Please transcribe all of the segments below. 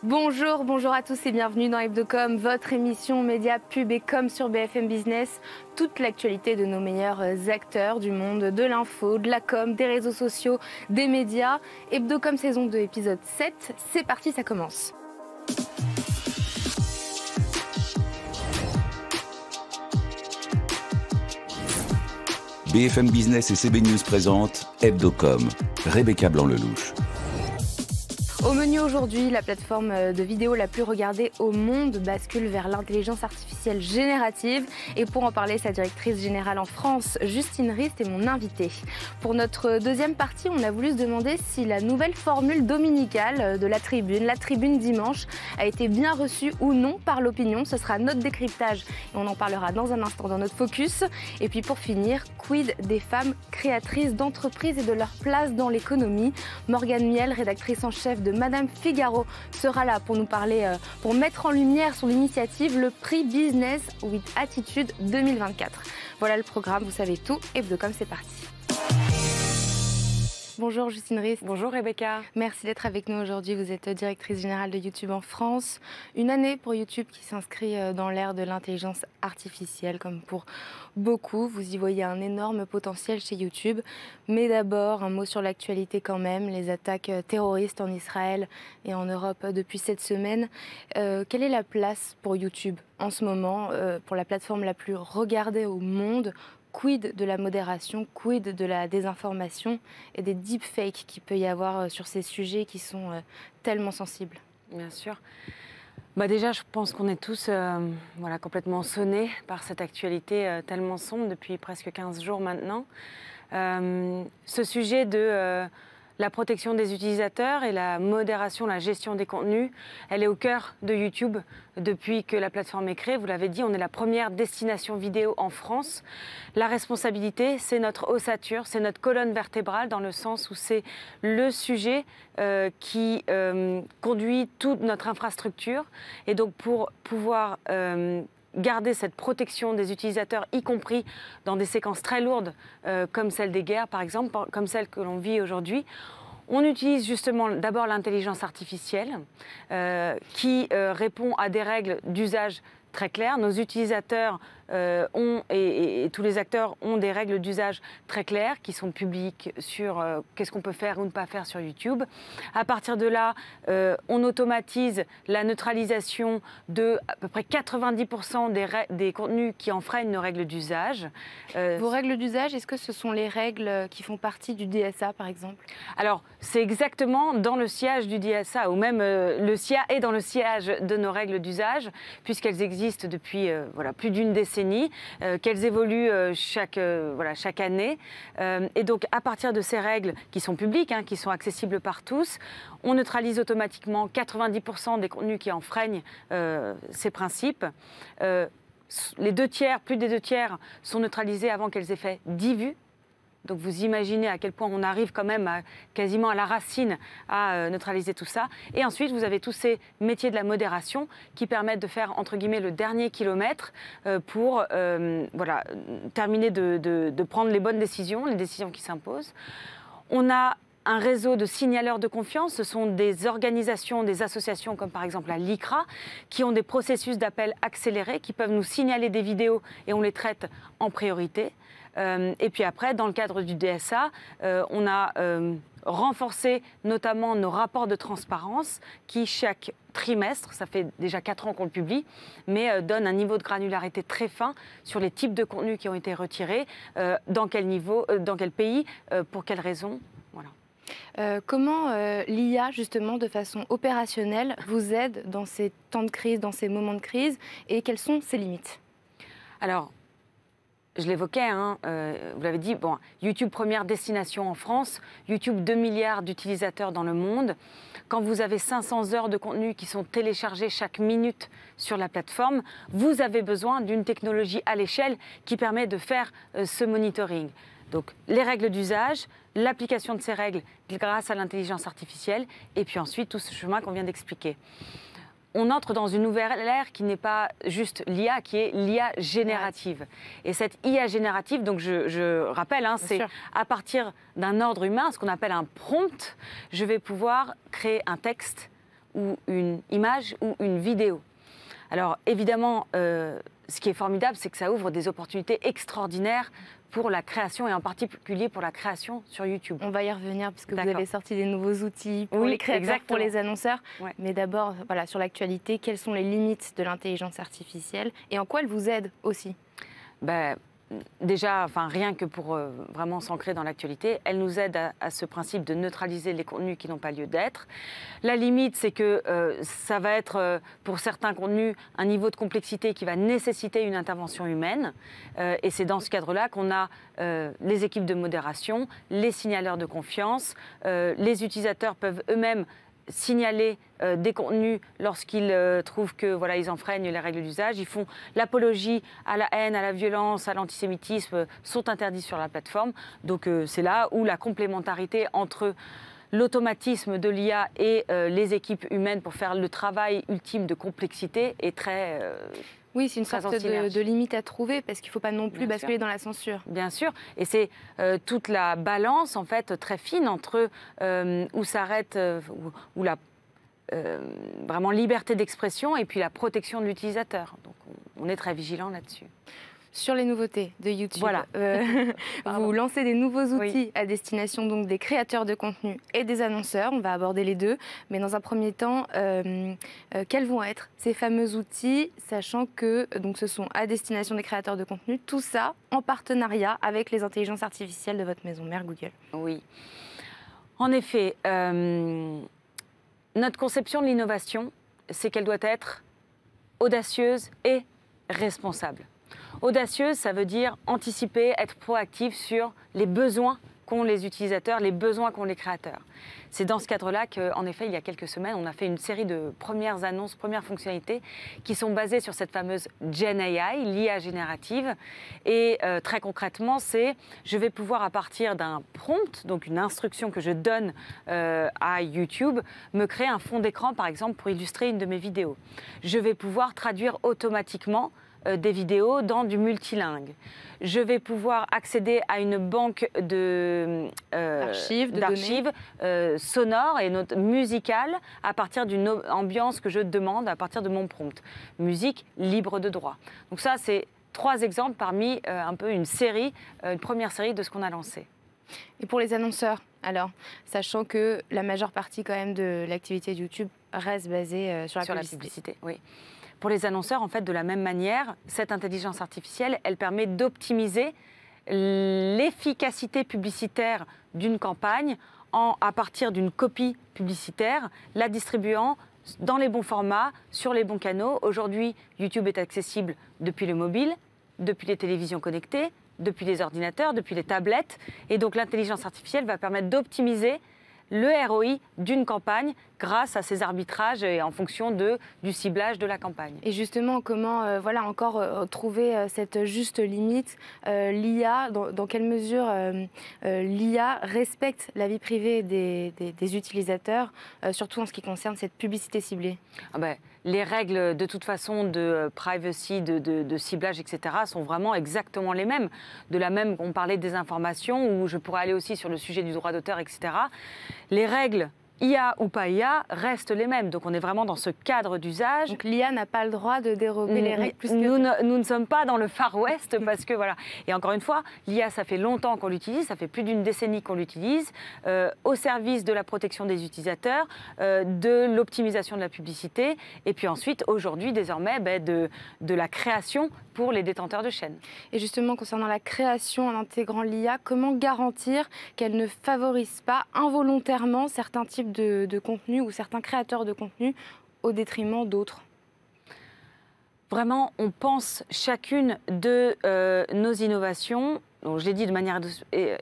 Bonjour, bonjour à tous et bienvenue dans Hebdocom, votre émission média, pub et com sur BFM Business. Toute l'actualité de nos meilleurs acteurs du monde de l'info, de la com, des réseaux sociaux, des médias. Hebdocom saison 2, épisode 7. C'est parti, ça commence. BFM Business et CB News présentent Hebdocom, Rebecca Blanc-Lelouch. Au menu aujourd'hui, la plateforme de vidéo la plus regardée au monde bascule vers l'intelligence artificielle générative. Et pour en parler, sa directrice générale en France, Justine Rist, est mon invitée. Pour notre deuxième partie, on a voulu se demander si la nouvelle formule dominicale de la tribune dimanche, a été bien reçue ou non par l'opinion. Ce sera notre décryptage et on en parlera dans un instant dans notre focus. Et puis pour finir, quid des femmes créatrices d'entreprises et de leur place dans l'économie. Morgane Miel, rédactrice en chef de Madame Figaro, sera là pour nous parler, pour mettre en lumière son initiative, le prix Business with Attitude 2024. Voilà le programme, vous savez tout. Hebdocom, c'est parti. Bonjour Justine Rist. Bonjour Rebecca. Merci d'être avec nous aujourd'hui. Vous êtes directrice générale de YouTube en France. Une année pour YouTube qui s'inscrit dans l'ère de l'intelligence artificielle, comme pour beaucoup. Vous y voyez un énorme potentiel chez YouTube. Mais d'abord, un mot sur l'actualité quand même. Les attaques terroristes en Israël et en Europe depuis cette semaine. Quelle est la place pour YouTube en ce moment, pour la plateforme la plus regardée au monde ? Quid de la modération, quid de la désinformation et des deepfakes qu'il peut y avoir sur ces sujets qui sont tellement sensibles? Bien sûr. Déjà, je pense qu'on est tous complètement sonnés par cette actualité tellement sombre depuis presque 15 jours maintenant. Ce sujet de la protection des utilisateurs et la modération, la gestion des contenus, elle est au cœur de YouTube depuis que la plateforme est créée. Vous l'avez dit, on est la première destination vidéo en France. La responsabilité, c'est notre ossature, c'est notre colonne vertébrale dans le sens où c'est le sujet qui conduit toute notre infrastructure. Et donc pour pouvoir garder cette protection des utilisateurs, y compris dans des séquences très lourdes, comme celle des guerres, par exemple, comme celle que l'on vit aujourd'hui. On utilise justement d'abord l'intelligence artificielle qui répond à des règles d'usage très claires. Nos utilisateurs et tous les acteurs ont des règles d'usage très claires qui sont publiques sur qu'est-ce qu'on peut faire ou ne pas faire sur YouTube. À partir de là, on automatise la neutralisation de à peu près 90% des contenus qui enfreignent nos règles d'usage. Vos règles d'usage, est-ce que ce sont les règles qui font partie du DSA par exemple? Alors, c'est exactement dans le sillage du DSA, ou même le SIA est dans le sillage de nos règles d'usage, puisqu'elles existent depuis plus d'une décennie. Qu'elles évoluent chaque année. Et donc, à partir de ces règles qui sont publiques, qui sont accessibles par tous, on neutralise automatiquement 90% des contenus qui enfreignent ces principes. Les plus des 2/3 sont neutralisés avant qu'elles aient fait 10 vues. Donc vous imaginez à quel point on arrive quand même quasiment à la racine à neutraliser tout ça. Et ensuite, vous avez tous ces métiers de la modération qui permettent de faire, entre guillemets, le dernier kilomètre pour terminer de prendre les bonnes décisions, les décisions qui s'imposent. On a un réseau de signaleurs de confiance. Ce sont des organisations, des associations comme par exemple la LICRA qui ont des processus d'appel accélérés qui peuvent nous signaler des vidéos et on les traite en priorité. Et puis après, dans le cadre du DSA, on a renforcé notamment nos rapports de transparence qui, chaque trimestre, ça fait déjà 4 ans qu'on le publie, mais donne un niveau de granularité très fin sur les types de contenus qui ont été retirés, dans quel pays, pour quelles raisons. Voilà. Comment l'IA, justement, de façon opérationnelle, vous aide dans ces temps de crise, dans ces moments de crise, et quelles sont ses limites? Alors, je l'évoquais, vous l'avez dit, YouTube première destination en France, YouTube 2 milliards d'utilisateurs dans le monde. Quand vous avez 500 heures de contenu qui sont téléchargés chaque minute sur la plateforme, vous avez besoin d'une technologie à l'échelle qui permet de faire ce monitoring. Donc les règles d'usage, l'application de ces règles grâce à l'intelligence artificielle et puis ensuite tout ce chemin qu'on vient d'expliquer. On entre dans une nouvelle ère qui n'est pas juste l'IA, qui est l'IA générative. Et cette IA générative, donc je rappelle, c'est à partir d'un ordre humain, ce qu'on appelle un prompt, je vais pouvoir créer un texte ou une image ou une vidéo. Alors évidemment, ce qui est formidable, c'est que ça ouvre des opportunités extraordinaires pour la création et en particulier pour la création sur YouTube. On va y revenir parce que vous avez sorti des nouveaux outils pour les créateurs, exactement. pour les annonceurs. Ouais. Mais d'abord, voilà, sur l'actualité, quelles sont les limites de l'intelligence artificielle et en quoi elle vous aide aussi? Déjà, rien que pour vraiment s'ancrer dans l'actualité, elle nous aide à ce principe de neutraliser les contenus qui n'ont pas lieu d'être. La limite, c'est que ça va être, pour certains contenus, un niveau de complexité qui va nécessiter une intervention humaine. Et c'est dans ce cadre-là qu'on a les équipes de modération, les signaleurs de confiance. Les utilisateurs peuvent eux-mêmes signaler des contenus lorsqu'ils trouvent que ils enfreignent les règles d'usage. Ils font l'apologie à la haine, à la violence, à l'antisémitisme, sont interdits sur la plateforme. Donc c'est là où la complémentarité entre l'automatisme de l'IA et les équipes humaines pour faire le travail ultime de complexité est très... Oui, c'est une sorte de limite à trouver parce qu'il ne faut pas non plus basculer dans la censure. Bien sûr, et c'est toute la balance en fait très fine entre où s'arrête où la vraiment liberté d'expression et puis la protection de l'utilisateur. Donc on est très vigilant là-dessus. Sur les nouveautés de YouTube, voilà. Vous lancez des nouveaux outils à destination donc des créateurs de contenu et des annonceurs. On va aborder les deux. Mais dans un premier temps, quels vont être ces fameux outils, sachant que donc, ce sont à destination des créateurs de contenu, tout ça en partenariat avec les intelligences artificielles de votre maison mère Google? Oui. En effet, notre conception de l'innovation, c'est qu'elle doit être audacieuse et responsable. Audacieuse, ça veut dire anticiper, être proactif sur les besoins qu'ont les utilisateurs, les besoins qu'ont les créateurs. C'est dans ce cadre-là qu'en effet, il y a quelques semaines, on a fait une série de premières annonces, premières fonctionnalités qui sont basées sur cette fameuse Gen AI, l'IA générative. Et très concrètement, je vais pouvoir, à partir d'un prompt, donc une instruction que je donne à YouTube, me créer un fond d'écran, par exemple, pour illustrer une de mes vidéos. Je vais pouvoir traduire automatiquement des vidéos dans du multilingue. Je vais pouvoir accéder à une banque d'archives sonores et musicales à partir d'une ambiance que je demande à partir de mon prompt. Musique libre de droit. Donc ça, c'est 3 exemples parmi un peu une première série de ce qu'on a lancé. Et pour les annonceurs, alors, sachant que la majeure partie quand même de l'activité de YouTube reste basée sur la publicité. Oui. Pour les annonceurs, en fait, de la même manière, cette intelligence artificielle, elle permet d'optimiser l'efficacité publicitaire d'une campagne à partir d'une copie publicitaire, la distribuant dans les bons formats, sur les bons canaux. Aujourd'hui, YouTube est accessible depuis le mobile, depuis les télévisions connectées, depuis les ordinateurs, depuis les tablettes. Et donc, l'intelligence artificielle va permettre d'optimiser le ROI d'une campagne grâce à ces arbitrages et en fonction du ciblage de la campagne. Et justement, comment encore trouver cette juste limite? L'IA, dans quelle mesure l'IA respecte la vie privée des utilisateurs, surtout en ce qui concerne cette publicité ciblée? Les règles, de toute façon, de privacy, de ciblage, etc., sont vraiment exactement les mêmes. De la même, on parlait des informations, où je pourrais aller aussi sur le sujet du droit d'auteur, etc. Les règles, IA ou pas IA, restent les mêmes. Donc on est vraiment dans ce cadre d'usage. Donc l'IA n'a pas le droit de dérober les règles plus que... Nous ne sommes pas dans le Far West parce que voilà. Et encore une fois, l'IA, ça fait longtemps qu'on l'utilise, ça fait plus d'une décennie qu'on l'utilise, au service de la protection des utilisateurs, de l'optimisation de la publicité, et puis ensuite, aujourd'hui, désormais, de la création pour les détenteurs de chaînes. Et justement, concernant la création en intégrant l'IA, comment garantir qu'elle ne favorise pas involontairement certains types de contenus ou certains créateurs de contenus au détriment d'autres? Vraiment, on pense chacune de nos innovations, donc je l'ai dit de manière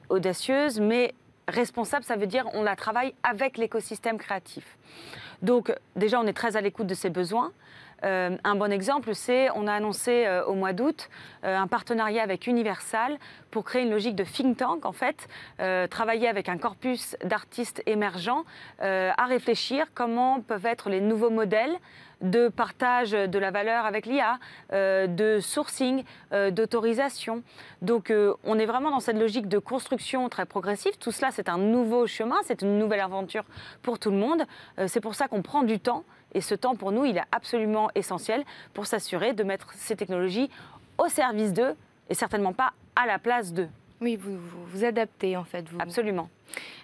audacieuse, mais responsable, ça veut dire on la travaille avec l'écosystème créatif. Donc déjà, on est très à l'écoute de ses besoins. Un bon exemple, c'est on a annoncé au mois d'août un partenariat avec Universal pour créer une logique de think tank, en fait, travailler avec un corpus d'artistes émergents à réfléchir comment peuvent être les nouveaux modèles de partage de la valeur avec l'IA, de sourcing, d'autorisation. Donc on est vraiment dans cette logique de construction très progressive. Tout cela, c'est un nouveau chemin, c'est une nouvelle aventure pour tout le monde. C'est pour ça qu'on prend du temps. Et ce temps, pour nous, il est absolument essentiel pour s'assurer de mettre ces technologies au service d'eux et certainement pas à la place d'eux. Oui, vous adaptez en fait. Absolument.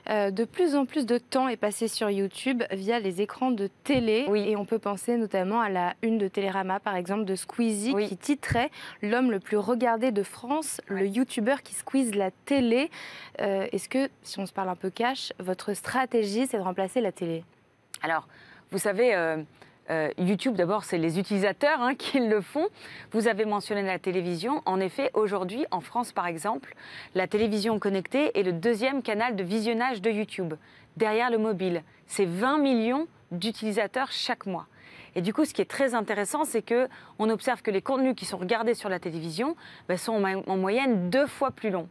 De plus en plus de temps est passé sur YouTube via les écrans de télé. Oui. Et on peut penser notamment à la une de Télérama, par exemple, de Squeezie, oui. qui titrait « L'homme le plus regardé de France, le YouTuber qui squeeze la télé ». Est-ce que, si on se parle un peu cash, votre stratégie, c'est de remplacer la télé? Alors, vous savez, YouTube, d'abord, c'est les utilisateurs qui le font. Vous avez mentionné la télévision. En effet, aujourd'hui, en France, par exemple, la télévision connectée est le deuxième canal de visionnage de YouTube, derrière le mobile. C'est 20 millions d'utilisateurs chaque mois. Et du coup, ce qui est très intéressant, c'est qu'on observe que les contenus qui sont regardés sur la télévision sont en moyenne 2 fois plus longs.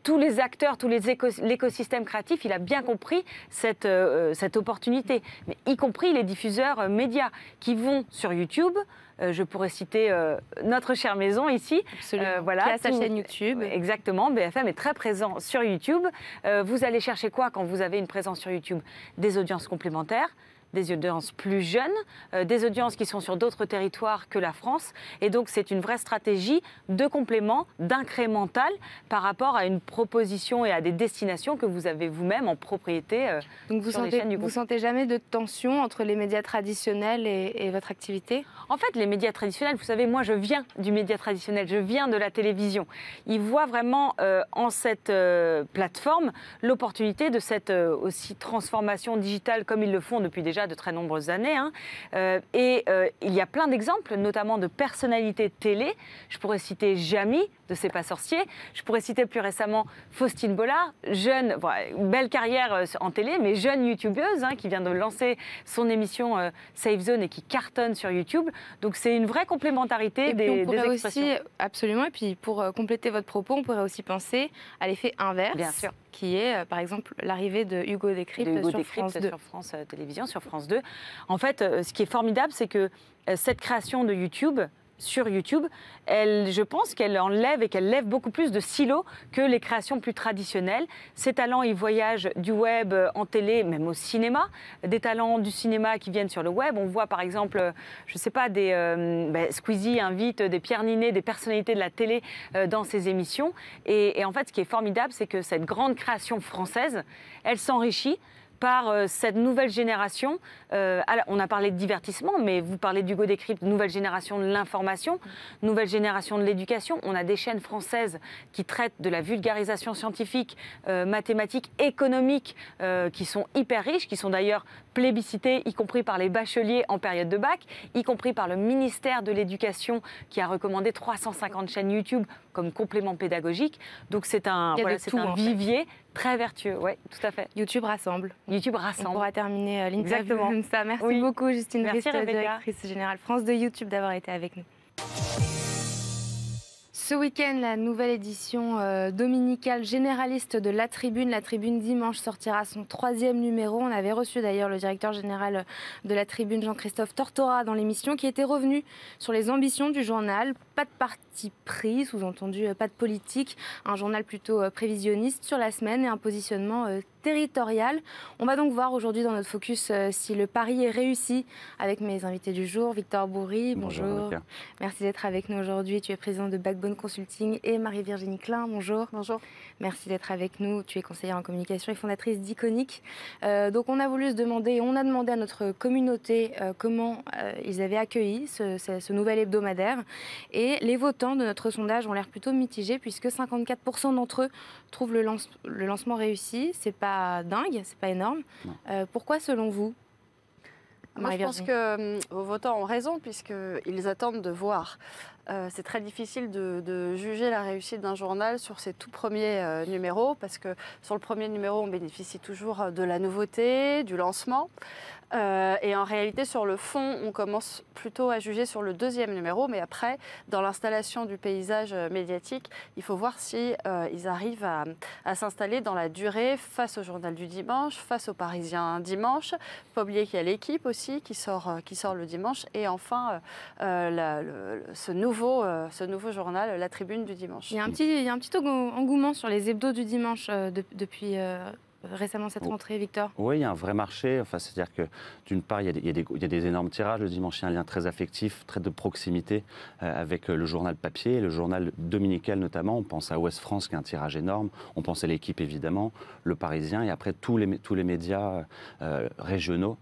Tous les acteurs, l'écosystème créatif, il a bien compris cette opportunité, mais y compris les diffuseurs médias qui vont sur YouTube. Je pourrais citer notre chère maison ici. Absolument. Voilà, sa chaîne YouTube. Exactement, BFM est très présent sur YouTube. Vous allez chercher quoi quand vous avez une présence sur YouTube? Des audiences complémentaires, des audiences plus jeunes, des audiences qui sont sur d'autres territoires que la France. Et donc, c'est une vraie stratégie de complément, d'incrémental par rapport à une proposition et à des destinations que vous avez vous-même en propriété donc sur les chaînes du groupe. Vous sentez jamais de tension entre les médias traditionnels et votre activité? En fait, les médias traditionnels, vous savez, moi, je viens du média traditionnel, je viens de la télévision. Ils voient vraiment en cette plateforme l'opportunité de cette aussi transformation digitale comme ils le font depuis déjà de très nombreuses années. Il y a plein d'exemples, notamment de personnalités télé. Je pourrais citer Jamy, de C'est pas sorcier. Je pourrais citer plus récemment Faustine Bollard, jeune, belle carrière en télé, mais jeune youtubeuse qui vient de lancer son émission Safe Zone et qui cartonne sur YouTube. Donc c'est une vraie complémentarité des expressions. Aussi, absolument. Et puis pour compléter votre propos, on pourrait aussi penser à l'effet inverse. Bien sûr. Qui est, par exemple, l'arrivée de Hugo Décrypte sur France 2. Sur France Télévisions, sur France 2. En fait, ce qui est formidable, c'est que cette création de YouTube, sur YouTube, je pense qu'elle enlève et qu'elle lève beaucoup plus de silos que les créations plus traditionnelles. Ces talents, ils voyagent du web en télé, même au cinéma. Des talents du cinéma qui viennent sur le web. On voit par exemple, je ne sais pas, Squeezie invite des Pierre Ninet, des personnalités de la télé dans ses émissions. Et en fait, ce qui est formidable, c'est que cette grande création française, elle s'enrichit par cette nouvelle génération. On a parlé de divertissement, mais vous parlez d'Hugo Décrypte, nouvelle génération de l'information, nouvelle génération de l'éducation. On a des chaînes françaises qui traitent de la vulgarisation scientifique, mathématique, économique, qui sont hyper riches, qui sont d'ailleurs plébiscitées, y compris par les bacheliers en période de bac, y compris par le ministère de l'Éducation, qui a recommandé 350 chaînes YouTube comme complément pédagogique. Donc c'est un vivier très vertueux. Oui, tout à fait. YouTube rassemble. YouTube rassemble. On pourra terminer l'interview comme ça. Merci beaucoup, Justine Rist, directrice générale France de YouTube, d'avoir été avec nous. Ce week-end, la nouvelle édition dominicale généraliste de La Tribune. La Tribune, dimanche, sortira son 3e numéro. On avait reçu d'ailleurs le directeur général de La Tribune, Jean-Christophe Tortora, dans l'émission, qui était revenu sur les ambitions du journal. Pas de parti pris, sous-entendu pas de politique. Un journal plutôt prévisionniste sur la semaine et un positionnement territorial. On va donc voir aujourd'hui dans notre focus si le pari est réussi avec mes invités du jour. Victor Bourri, bonjour. Merci d'être avec nous aujourd'hui. Tu es président de Backbone Consulting, et Marie-Virginie Klein, bonjour. Bonjour. Merci d'être avec nous. Tu es conseillère en communication et fondatrice d'Iconic. Donc on a voulu se demander, on a demandé à notre communauté comment ils avaient accueilli ce nouvel hebdomadaire. Et les votants de notre sondage ont l'air plutôt mitigés puisque 54% d'entre eux trouvent le lancement réussi. C'est pas dingue, c'est pas énorme. Pourquoi selon vous? Moi, je pense que vos votants ont raison puisqu'ils attendent de voir c'est très difficile de juger la réussite d'un journal sur ses tout premiers numéros, parce que sur le premier numéro, on bénéficie toujours de la nouveauté, du lancement. Et en réalité, sur le fond, on commence plutôt à juger sur le deuxième numéro, mais après, dans l'installation du paysage médiatique, il faut voir si ils arrivent à s'installer dans la durée face au Journal du Dimanche, face au Parisien Dimanche. Il ne faut pas oublier qu'il y a l'Équipe aussi qui sort le dimanche, et enfin ce nouveau journal, La Tribune du Dimanche. Il y a un petit engouement sur les hebdos du dimanche depuis récemment cette rentrée, Victor. Oui, il y a un vrai marché. Enfin, c'est-à-dire que d'une part, il y a des énormes tirages. Le dimanche, il y a un lien très affectif, très de proximité avec le journal papier, le journal dominical notamment. On pense à Ouest France qui a un tirage énorme. On pense à l'Équipe évidemment, le Parisien, et après tous les médias régionaux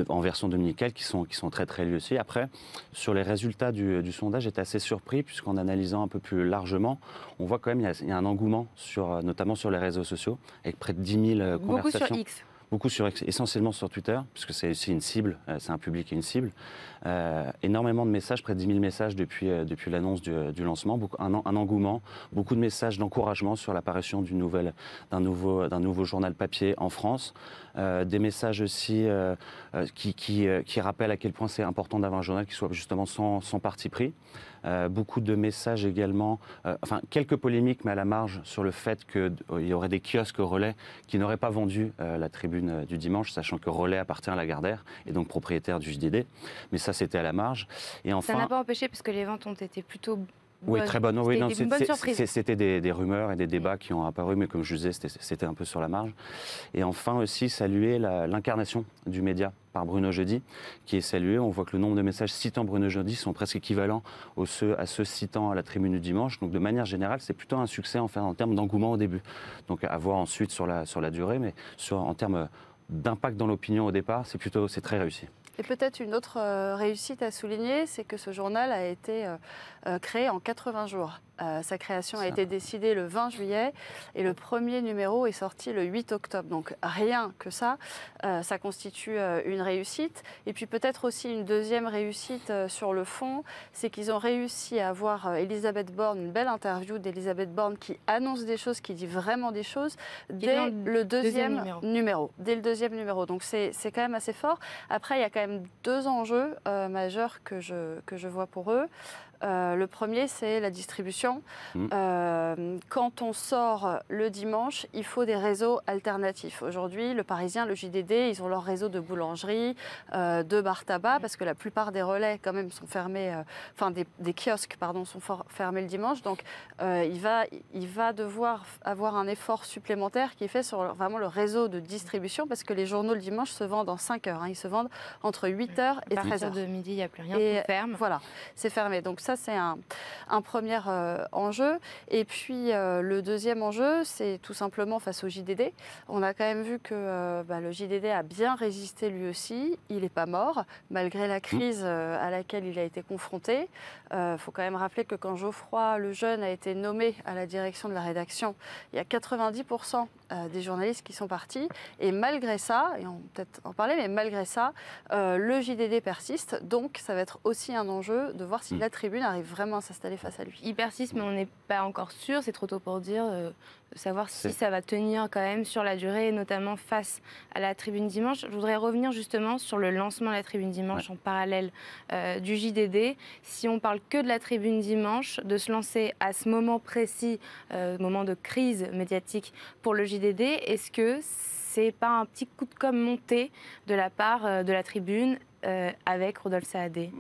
en version dominicale qui sont très très liés aussi. Après, sur les résultats du sondage, j'étais assez surpris puisqu'en analysant un peu plus largement, on voit quand même il y a un engouement notamment sur les réseaux sociaux avec près de 10 000 Beaucoup conversations. sur X. Beaucoup sur X, essentiellement sur Twitter, puisque c'est aussi une cible, c'est un public et une cible. Énormément de messages, près de 10 000 messages depuis l'annonce du lancement, un engouement, beaucoup de messages d'encouragement sur l'apparition d'un nouveau journal papier en France. Des messages aussi qui rappellent à quel point c'est important d'avoir un journal qui soit justement sans parti pris. Beaucoup de messages également, quelques polémiques, mais à la marge, sur le fait qu'il y aurait des kiosques relais qui n'auraient pas vendu la Tribune du Dimanche, sachant que Relais appartient à Lagardère et donc propriétaire du JDD. Mais ça, c'était à la marge. Et enfin, ça n'a pas empêché, puisque les ventes ont été plutôt... Oui, très bonne. Oui, non, une bonne surprise. C'était des rumeurs et des débats qui ont apparu, mais comme je disais, c'était un peu sur la marge. Et enfin aussi saluer l'incarnation du média par Bruno Jeudi, qui est salué. On voit que le nombre de messages citant Bruno Jeudi sont presque équivalents à ceux citant à la Tribune du Dimanche. Donc de manière générale, c'est plutôt un succès en termes d'engouement au début. Donc à voir ensuite sur la durée, mais en termes d'impact dans l'opinion au départ, c'est très réussi. Et peut-être une autre réussite à souligner, c'est que ce journal a été créé en 80 jours. Sa création a été décidée le 20 juillet et le premier numéro est sorti le 8 octobre. Donc rien que ça constitue une réussite. Et puis peut-être aussi une deuxième réussite sur le fond, c'est qu'ils ont réussi à avoir Elisabeth Borne, une belle interview d'Elisabeth Borne qui annonce des choses, qui dit vraiment des choses, dès le deuxième numéro. Dès le deuxième numéro. Donc c'est quand même assez fort. Après, il y a quand même deux enjeux majeurs que je vois pour eux. Le premier, c'est la distribution. Quand on sort le dimanche, il faut des réseaux alternatifs. Aujourd'hui, le Parisien, le JDD, ils ont leur réseau de boulangerie, de bar tabac, parce que la plupart des relais, quand même, sont fermés, des kiosques, pardon, sont fermés le dimanche. Donc, il va devoir avoir un effort supplémentaire qui est fait sur vraiment le réseau de distribution, parce que les journaux le dimanche se vendent en 5 heures. Ils se vendent entre 8 heures et 13 heures. À partir de midi, il n'y a plus rien, c'est ferme. Voilà, c'est fermé. Donc, ça, c'est un premier enjeu. Et puis, le deuxième enjeu, c'est tout simplement face au JDD. On a quand même vu que le JDD a bien résisté lui aussi. Il n'est pas mort, malgré la crise à laquelle il a été confronté. Il faut quand même rappeler que quand Geoffroy Lejeune a été nommé à la direction de la rédaction, il y a 90% des journalistes qui sont partis. Et malgré ça, et on va peut-être en parler, mais malgré ça, le JDD persiste. Donc, ça va être aussi un enjeu de voir si la Tribune arrive vraiment à s'installer face à lui. Il persiste, mais on n'est pas encore sûr. C'est trop tôt pour dire, savoir si ça va tenir quand même sur la durée, notamment face à la Tribune Dimanche. Je voudrais revenir justement sur le lancement de la Tribune Dimanche en parallèle du JDD. Si on parle que de la Tribune Dimanche, de se lancer à ce moment précis, moment de crise médiatique pour le JDD, est-ce que c'est pas un petit coup de com' monté de la part de la Tribune avec Rodolphe Saadé?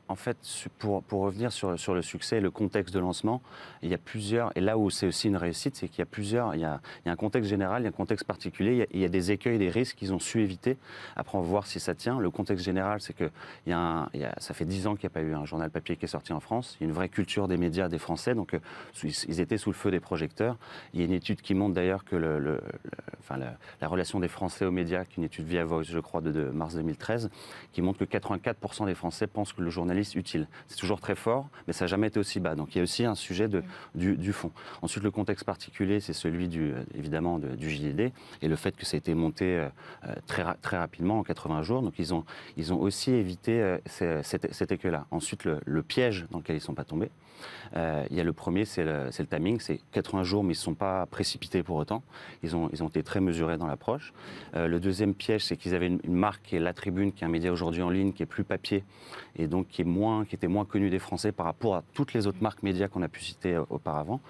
En fait, pour revenir sur le succès et le contexte de lancement, il y a plusieurs, et là où c'est aussi une réussite, c'est qu'il y a plusieurs, il y a un contexte général, il y a un contexte particulier, il y a des écueils, des risques qu'ils ont su éviter. Après, on va voir si ça tient. Le contexte général, c'est que ça fait 10 ans qu'il n'y a pas eu un journal papier qui est sorti en France. Il y a une vraie culture des médias des Français, donc ils étaient sous le feu des projecteurs. Il y a une étude qui montre d'ailleurs que la relation des Français aux médias, qui est une étude Via Voice, je crois, de mars 2013, qui montre que 84% des Français pensent que le journalisme journaliste utile. C'est toujours très fort, mais ça n'a jamais été aussi bas. Donc il y a aussi un sujet du fond. Ensuite, le contexte particulier, c'est celui évidemment du JDD et le fait que ça a été monté très rapidement, en 80 jours. Donc ils ont aussi évité cet écueil-là. Ensuite, le piège dans lequel ils ne sont pas tombés. Il y a le premier, c'est le timing, c'est 80 jours, mais ils ne sont pas précipités pour autant. Ils ont été très mesurés dans l'approche. Le deuxième piège, c'est qu'ils avaient une marque qui est La Tribune, qui est un média aujourd'hui en ligne, qui est plus papier, et donc qui était moins connu des Français par rapport à toutes les autres marques médias qu'on a pu citer auparavant.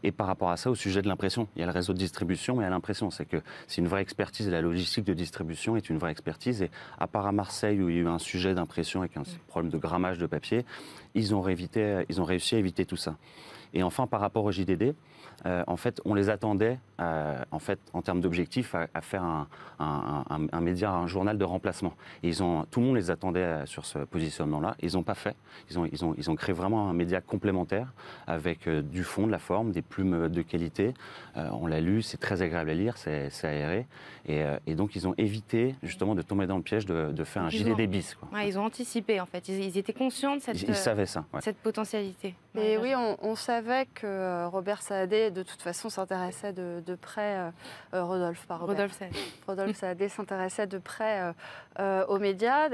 Et par rapport à ça, au sujet de l'impression, il y a le réseau de distribution, mais il y a l'impression, c'est que c'est une vraie expertise, la logistique de distribution est une vraie expertise. Et à part à Marseille, où il y a eu un sujet d'impression avec un problème de grammage de papier, ils ont réussi à éviter tout ça. Et enfin, par rapport au JDD, en fait, on les attendait, en termes d'objectifs, à faire un média, un journal de remplacement. Et tout le monde les attendait sur ce positionnement-là. Ils n'ont pas fait. Ils ont créé vraiment un média complémentaire avec du fond, de la forme, des plumes de qualité. On l'a lu, c'est très agréable à lire, c'est aéré. Et donc, ils ont évité justement de tomber dans le piège de faire un JDD bis. Quoi. Ouais, ils ont anticipé, en fait. Ils étaient conscients de Ils savaient ça. Ouais. cette potentialité. Et oui, on savait que Robert Saadé, de toute façon, s'intéressait de près, Rodolphe Saadé s'intéressait de près aux médias.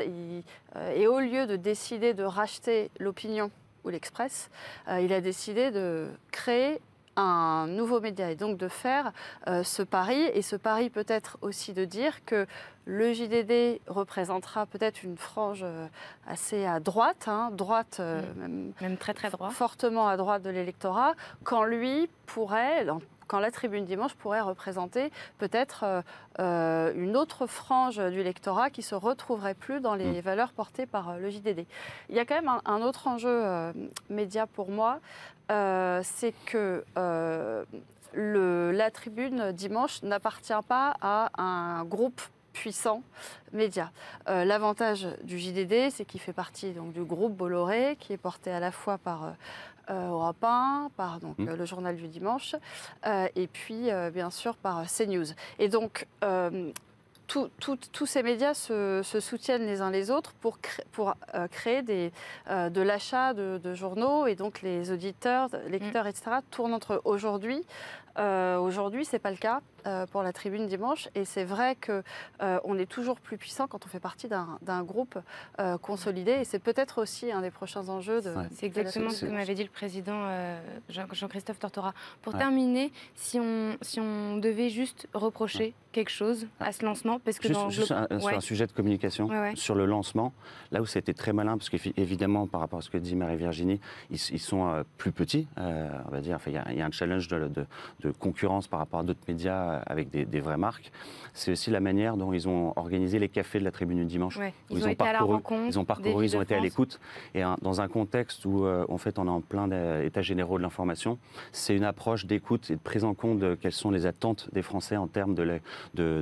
Et au lieu de décider de racheter l'Opinion ou l'Express, il a décidé de créer un nouveau média et donc de faire ce pari. Et ce pari peut-être aussi de dire que le JDD représentera peut-être une frange assez à droite, même très très droit, fortement à droite de l'électorat, quand La Tribune Dimanche pourrait représenter peut-être une autre frange du lectorat qui ne se retrouverait plus dans les valeurs portées par le JDD. Il y a quand même un autre enjeu média pour moi, c'est que La Tribune Dimanche n'appartient pas à un groupe puissant média. L'avantage du JDD, c'est qu'il fait partie donc, du groupe Bolloré, qui est porté à la fois par Europe 1, par le journal du dimanche, et puis bien sûr par CNews. Et donc, tous ces médias se soutiennent les uns les autres pour créer de l'achat de journaux, et donc les auditeurs, lecteurs, etc. tournent entre eux. Aujourd'hui, ce n'est pas le cas pour La Tribune Dimanche, et c'est vrai qu'on est toujours plus puissant quand on fait partie d'un groupe consolidé, et c'est peut-être aussi un des prochains enjeux de... C'est exactement ce que m'avait dit le président Jean-Christophe Tortora. Pour terminer, si on devait juste reprocher quelque chose à ce lancement, parce que sur un sujet de communication, sur le lancement, là où c'était très malin, parce qu'évidemment, par rapport à ce que dit Marie-Virginie, ils sont plus petits, on va dire. Enfin, il y a un challenge de concurrence par rapport à d'autres médias avec des vraies marques. C'est aussi la manière dont ils ont organisé les cafés de La Tribune du dimanche. Ouais, ils ont été à la rencontre. Ils ont été à l'écoute. Et dans un contexte où, en fait, on est en plein état généraux de l'information, c'est une approche d'écoute et de prise en compte de quelles sont les attentes des Français en termes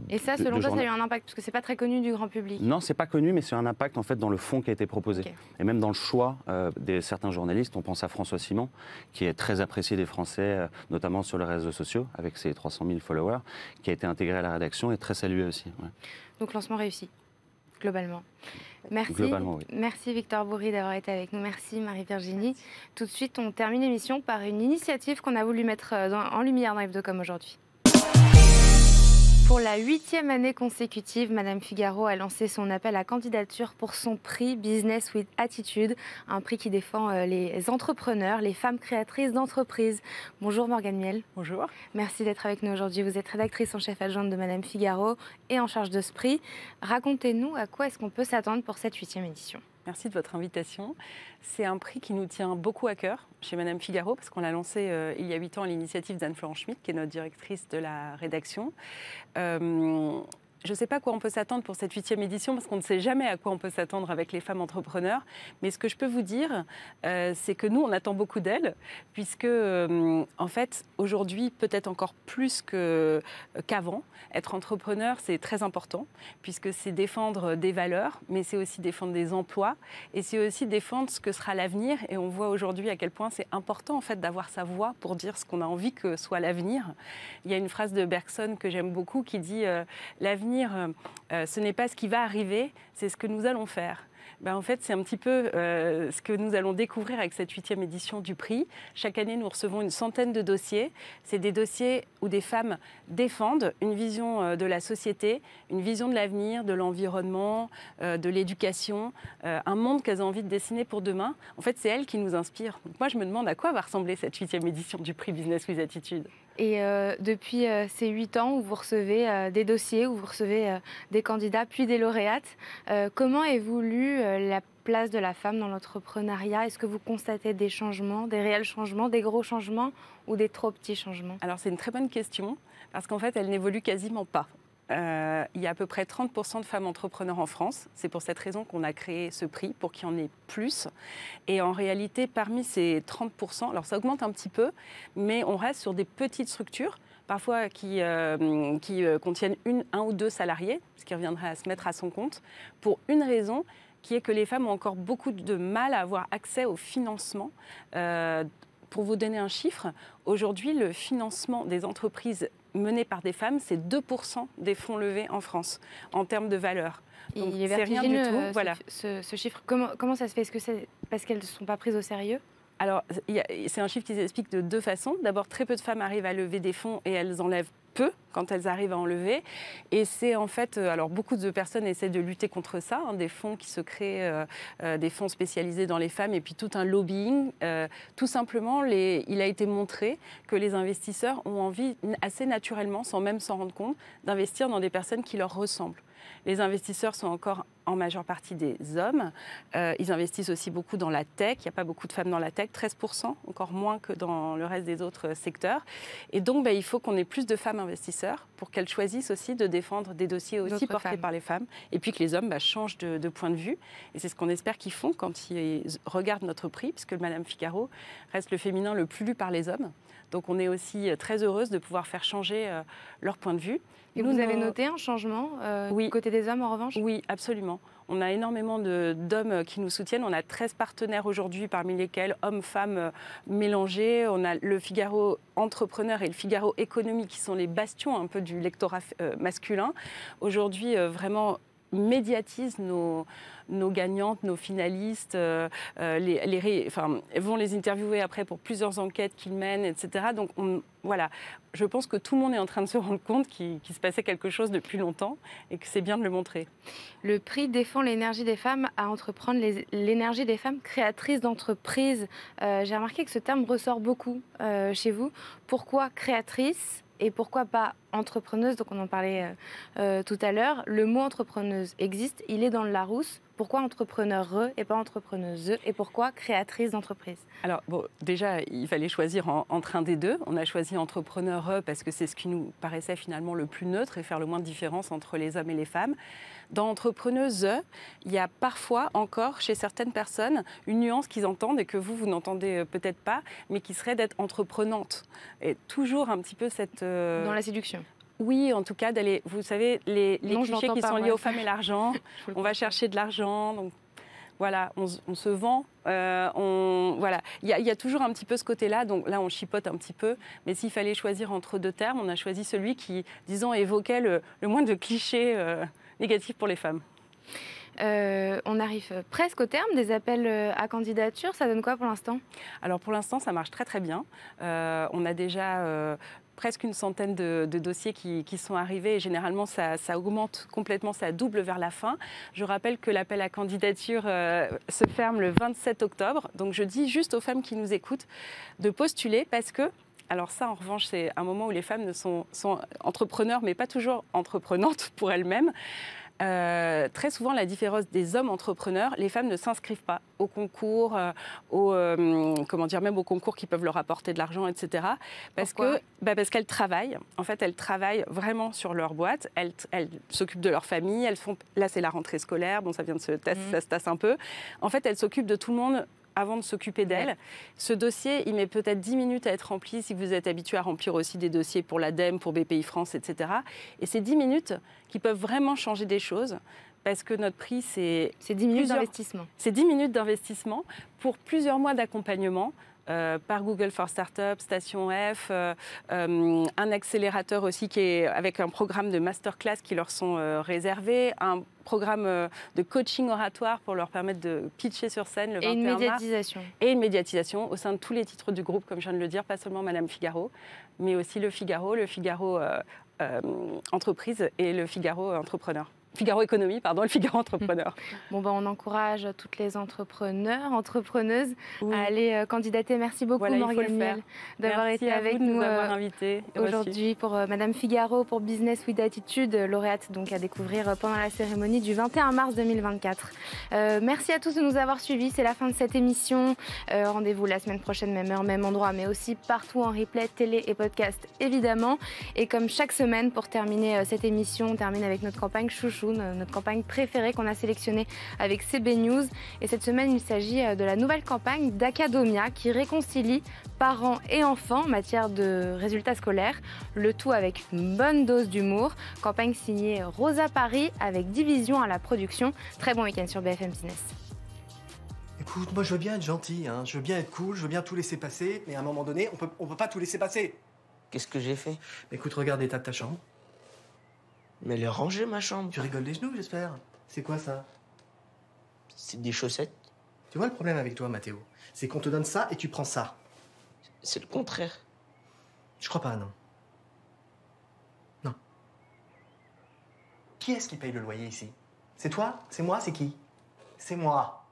Et ça, selon toi, ça a eu un impact, parce que c'est pas très connu du grand public. Non, c'est pas connu, mais c'est un impact en fait dans le fond qui a été proposé. Okay. Et même dans le choix de certains journalistes. On pense à François Simon, qui est très apprécié des Français, notamment sur les réseaux sociaux, avec ses 300 000 followers, qui a été intégré à la rédaction et très salué aussi. Ouais. Donc lancement réussi, globalement. Merci. Globalement, oui. Merci Victor Bourri d'avoir été avec nous. Merci Marie-Virginie. Tout de suite, on termine l'émission par une initiative qu'on a voulu mettre en lumière dans Hebdocom aujourd'hui. Pour la 8e année consécutive, Madame Figaro a lancé son appel à candidature pour son prix Business with Attitude, un prix qui défend les entrepreneurs, les femmes créatrices d'entreprises. Bonjour Morgane Miel. Bonjour. Merci d'être avec nous aujourd'hui. Vous êtes rédactrice en chef adjointe de Madame Figaro et en charge de ce prix. Racontez-nous à quoi est-ce qu'on peut s'attendre pour cette 8e édition. Merci de votre invitation. C'est un prix qui nous tient beaucoup à cœur chez Madame Figaro, parce qu'on l'a lancé il y a 8 ans à l'initiative d'Anne-Florence Schmitt, qui est notre directrice de la rédaction. Je ne sais pas à quoi on peut s'attendre pour cette 8e édition, parce qu'on ne sait jamais à quoi on peut s'attendre avec les femmes entrepreneurs. Mais ce que je peux vous dire, c'est que nous, on attend beaucoup d'elles, puisque, en fait, aujourd'hui, peut-être encore plus qu'avant, être entrepreneur, c'est très important, puisque c'est défendre des valeurs, mais c'est aussi défendre des emplois, et c'est aussi défendre ce que sera l'avenir. Et on voit aujourd'hui à quel point c'est important, en fait, d'avoir sa voix pour dire ce qu'on a envie que soit l'avenir. Il y a une phrase de Bergson que j'aime beaucoup qui dit « L'avenir l'avenir, ce n'est pas ce qui va arriver, c'est ce que nous allons faire. En fait, c'est un petit peu ce que nous allons découvrir avec cette 8e édition du prix. Chaque année, nous recevons une centaine de dossiers. C'est des dossiers où des femmes défendent une vision de la société, une vision de l'avenir, de l'environnement, de l'éducation, un monde qu'elles ont envie de dessiner pour demain. En fait, c'est elles qui nous inspirent. Donc moi, je me demande à quoi va ressembler cette 8e édition du prix Business with Attitude. Et depuis ces 8 ans où vous recevez des dossiers, où vous recevez des candidats, puis des lauréates, comment évolue la place de la femme dans l'entrepreneuriat? Est-ce que vous constatez des changements, des réels changements, des gros changements ou des trop petits changements? Alors c'est une très bonne question, parce qu'en fait, elle n'évolue quasiment pas. Il y a à peu près 30% de femmes entrepreneurs en France. C'est pour cette raison qu'on a créé ce prix, pour qu'il y en ait plus. Et en réalité, parmi ces 30%, alors ça augmente un petit peu, mais on reste sur des petites structures, parfois qui contiennent un ou deux salariés, ce qui reviendrait à se mettre à son compte, pour une raison qui est que les femmes ont encore beaucoup de mal à avoir accès au financement. Pour vous donner un chiffre, aujourd'hui, le financement des entreprises menées par des femmes, c'est 2% des fonds levés en France, en termes de valeur. Donc, il est vertigineux, rien du tout, voilà. ce chiffre. Comment ça se fait? Est-ce que c'est parce qu'elles ne sont pas prises au sérieux? Alors, c'est un chiffre qui s'explique de deux façons. D'abord, très peu de femmes arrivent à lever des fonds et elles en lèvent peu quand elles arrivent à en lever. Et c'est en fait, alors beaucoup de personnes essaient de lutter contre ça, des fonds qui se créent, des fonds spécialisés dans les femmes et puis tout un lobbying. Tout simplement, il a été montré que les investisseurs ont envie assez naturellement, sans même s'en rendre compte, d'investir dans des personnes qui leur ressemblent. Les investisseurs sont encore en majeure partie des hommes. Ils investissent aussi beaucoup dans la tech. Il n'y a pas beaucoup de femmes dans la tech, 13%, encore moins que dans le reste des autres secteurs. Et donc, il faut qu'on ait plus de femmes investisseurs pour qu'elles choisissent aussi de défendre des dossiers aussi portés par les femmes. Et puis que les hommes changent de point de vue. Et c'est ce qu'on espère qu'ils font quand ils regardent notre prix, puisque Madame Figaro reste le féminin le plus lu par les hommes. Donc on est aussi très heureuse de pouvoir faire changer leur point de vue. Et vous avez noté un changement du côté des hommes en revanche? Oui, absolument. On a énormément d'hommes qui nous soutiennent. On a 13 partenaires aujourd'hui, parmi lesquels hommes, femmes mélangés. On a le Figaro Entrepreneur et le Figaro Économie qui sont les bastions un peu du lectorat masculin. Aujourd'hui, vraiment médiatisent nos gagnantes, nos finalistes, vont les interviewer après pour plusieurs enquêtes qu'ils mènent, etc. Donc voilà, je pense que tout le monde est en train de se rendre compte qu'il se passait quelque chose depuis longtemps et que c'est bien de le montrer. Le prix défend l'énergie des femmes à entreprendre, l'énergie des femmes créatrices d'entreprises. J'ai remarqué que ce terme ressort beaucoup chez vous. Pourquoi créatrice ? Et pourquoi pas entrepreneuse? Donc on en parlait tout à l'heure. Le mot entrepreneuse existe, il est dans le Larousse. Pourquoi entrepreneur et pas entrepreneuse? Et pourquoi créatrice d'entreprise? Alors déjà, il fallait choisir entre un des deux. On a choisi entrepreneur parce que c'est ce qui nous paraissait finalement le plus neutre et faire le moins de différence entre les hommes et les femmes. Dans entrepreneuse, il y a parfois encore chez certaines personnes une nuance qu'ils entendent et que vous n'entendez peut-être pas, mais qui serait d'être entreprenante. Et toujours un petit peu cette... Dans la séduction. Oui, en tout cas, d'aller, vous savez, les clichés qui sont liés aux femmes et l'argent. On va chercher de l'argent, donc voilà, on se vend. Voilà. Il y a toujours un petit peu ce côté-là, donc là on chipote un petit peu, mais s'il fallait choisir entre deux termes, on a choisi celui qui, disons, évoquait le moins de clichés négatifs pour les femmes. On arrive presque au terme des appels à candidature. Ça donne quoi pour l'instant? Alors pour l'instant, ça marche très très bien. On a déjà presque une centaine de dossiers qui sont arrivés et généralement ça augmente complètement, ça double vers la fin. Je rappelle que l'appel à candidature se ferme le 27 octobre. Donc je dis juste aux femmes qui nous écoutent de postuler parce que, alors ça en revanche c'est un moment où les femmes sont entrepreneurs mais pas toujours entreprenantes pour elles-mêmes. Très souvent, la différence des hommes entrepreneurs, les femmes ne s'inscrivent pas au concours, même aux concours qui peuvent leur apporter de l'argent, etc. Parce qu'elles travaillent. En fait, elles travaillent vraiment sur leur boîte. Elles s'occupent de leur famille. Là, c'est la rentrée scolaire. Bon, ça vient de ça se tasse un peu. En fait, elles s'occupent de tout le monde avant de s'occuper d'elle. Ouais. Ce dossier, il met peut-être 10 minutes à être rempli si vous êtes habitué à remplir aussi des dossiers pour l'ADEME, pour BPI France, etc. Et c'est 10 minutes qui peuvent vraiment changer des choses parce que notre prix, c'est 10 minutes d'investissement. C'est 10 minutes d'investissement pour plusieurs mois d'accompagnement par Google for Startups, Station F, un accélérateur aussi qui est avec un programme de masterclass qui leur sont réservés, un programme de coaching oratoire pour leur permettre de pitcher sur scène le 21 mars. Et une médiatisation. Et une médiatisation au sein de tous les titres du groupe, comme je viens de le dire, pas seulement Madame Figaro, mais aussi le Figaro Entreprise et le Figaro Entrepreneur. Figaro Économie, pardon, le Figaro Entrepreneur. Bon, on encourage toutes les entrepreneurs, entrepreneuses à aller candidater. Merci beaucoup, Morgane Miel, d'avoir été avec nous aujourd'hui pour Madame Figaro, pour Business with Attitude, lauréate donc à découvrir pendant la cérémonie du 21 mars 2024. Merci à tous de nous avoir suivis. C'est la fin de cette émission. Rendez-vous la semaine prochaine, même heure, même endroit, mais aussi partout en replay, télé et podcast, évidemment. Et comme chaque semaine, pour terminer cette émission, on termine avec notre campagne Chouchou, notre campagne préférée qu'on a sélectionnée avec CB News. Et cette semaine, il s'agit de la nouvelle campagne d'Academia qui réconcilie parents et enfants en matière de résultats scolaires, le tout avec une bonne dose d'humour. Campagne signée Rosa Paris avec Division à la production. Très bon week-end sur BFM Business. Écoute, moi je veux bien être gentil, hein. Je veux bien être cool, je veux bien tout laisser passer, mais à un moment donné, on peut pas tout laisser passer. Qu'est-ce que j'ai fait? Écoute, regarde l'état de ta chambre. Mais elle est rangée, ma chambre. Tu rigoles des genoux, j'espère. C'est quoi ça? C'est des chaussettes. Tu vois le problème avec toi, Mathéo? C'est qu'on te donne ça et tu prends ça. C'est le contraire. Je crois pas, non. Non. Qui est-ce qui paye le loyer ici? C'est toi? C'est moi? C'est qui? C'est moi.